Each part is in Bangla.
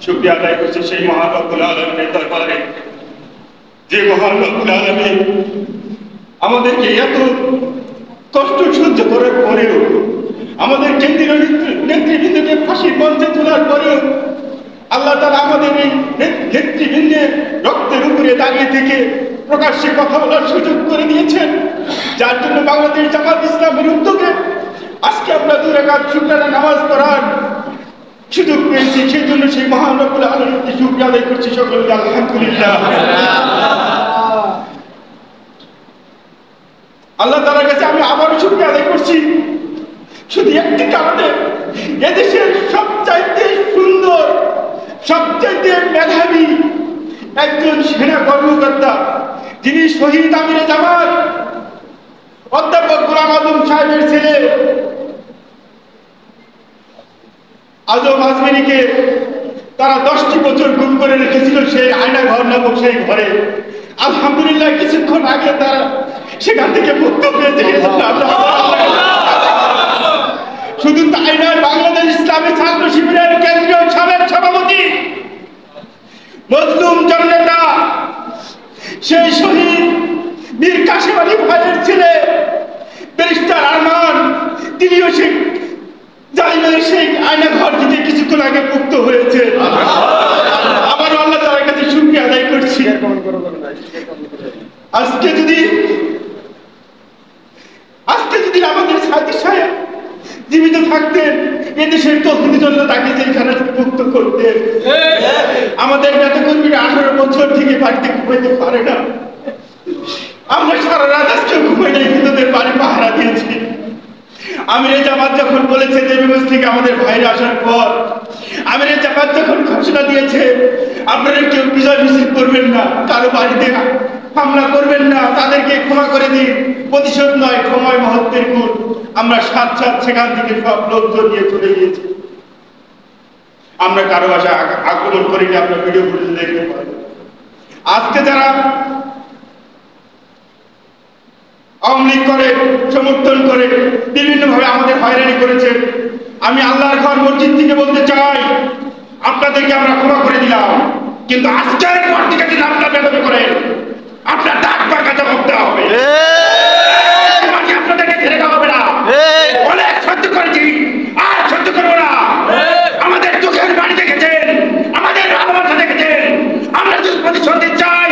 শুকরিয়া আদায় করছি সেই মহান রব্বুল আলামিনের দরবারে, যে মহান রব্বুল আলামিন আমাদেরকে এত কষ্ট সহ্য করার পরেও, আমাদের কেন্দ্রীয় নেতৃবৃন্দকে ফাঁসির মঞ্চে তোলার পরেও আল্লাহ তাআলা আমাদের এই নেতৃবৃন্দের রক্তের উপরে দাঁড়িয়ে থেকে প্রকাশ্যে কথা বলার সুযোগ করে দিয়েছেন, যার জন্য বাংলাদেশ জামাত ইসলামের উদ্যোগে আজকে আমরা 2 রাকাত শুকরানা নামাজ পড়ার সুযোগ পেয়েছি। সেই জন্য সেই মহান রব্বুল আলামিনকে শুকরিয়া আদায় করছি সকলকে, আলহামদুলিল্লাহ। আল্লাহ তাআলার কাছে আমি আবারও শুকরিয়া আদায় করছি শুধু একটি কারণে, এদেশের সবচাইতে সুন্দর, সবচাইতে মেধাবী একজন সেনা কর্মকর্তা, যিনি শহীদ আমিরে জামাত অধ্যাপক গোলাম আজম সাহেবের ছেলে আজম আজমেরীকে তারা 10টি বছর গুম করে রেখেছিল সেই আয়না ঘর নামক সেই ঘরে। আলহামদুলিল্লাহ কিছুক্ষণ আগে তারা সেখান থেকে মুক্ত পেয়েছে। শুধু তাই নয়, বাংলাদেশ ইসলামী ছাত্র শিবিরের কেন্দ্রীয় সাবেক সভাপতি মজলুম জননেতা সেই শহীদ মীর কাসেম আলী ভাইয়ের ছেলে ব্যারিস্টার আরমান, তিনিও সেই জালিমের সেই আয়না ঘর থেকে কিছুক্ষণ আগে মুক্ত হয়েছে। আবারও আল্লাহ তাআলার কাছে শুকরিয়া আদায় করছি। আজকে যদি আমাদের সাথী সাহেব জীবিত থাকতেন, এদেশের তৌহিদি জনতা তাকে যেখানে মুক্ত করতেন। আমাদের নেতাকর্মীরা 18 বছর থেকে বাড়িতে ঘুমাইতে পারে না, আমরা সারা রাত আজকে ঘুমাই নাই, হিন্দুদের বাড়ি পাহারা দিয়েছি। আমিরে জামাত যখন বলেছে দেবীগঞ্জ থেকে আমাদের ভাইরা আসার পর, আমিরে জামাত যখন ঘোষণা দিয়েছে আপনারা কেউ বিজয় মিছিল করবেন না, কারো বাড়িতে হামলা করবেন না, তাদেরকে ক্ষমা করে দিন, প্রতিশোধ নয় ক্ষমায় মহত্বের গুণ, আমরা সাথে সেখান থেকে সব লোকজন নিয়ে চলে গিয়েছি। আমরা কারো বাসায় আক্রমণ করিনি, আপনার ভিডিও ফুটেজ দেখতে পারেন। আজকে যারা আওয়ামী লীগ করে, সমর্থন করে, বিভিন্নভাবে আমাদের হয়রানি করেছে, আমি আল্লাহর ঘর মসজিদ থেকে বলতে চাই আপনাদেরকে আমরা ক্ষমা করে দিলাম, কিন্তু আজকের পর থেকে যদি আপনারা বেদবি করেন, আপনার ডাক পাকা জবাব দেওয়া হবে। আপনাদেরকে ছেড়ে দেওয়া হবে না। অনেক সহ্য করেছি, আর সহ্য করবো না। আমাদের চোখের বাড়ি দেখেছেন, আমাদের ভালোবাসা দেখেছেন, আমরা যদি প্রতিশোধ দিতে চাই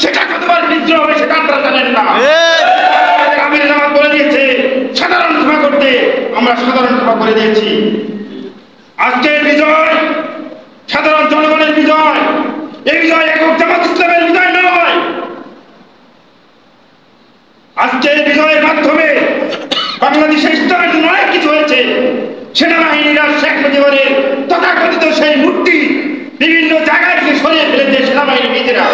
সেটা কতবার বিদ্রোহ হবে সেটা আপনারা জানেন না। আমিরে জামাত বলে দিয়েছে সাধারণ ক্ষমা করতে, আমরা সাধারণ ক্ষমা করে দিয়েছি। আজকের বিজয় সাধারণ জনগণের বিজয়, এই বিজয় একক জামাত ইসলামের বিজয় নয়। আজকের বিজয়ের মাধ্যমে বাংলাদেশে ইসলামের জন্য অনেক কিছু হয়েছে। সেনাবাহিনীরা শেখ মুজিবের তথাকথিত সেই মূর্তি বিভিন্ন জায়গায় থেকে সরিয়ে ফেলেছে সেনাবাহিনী নিজেরা।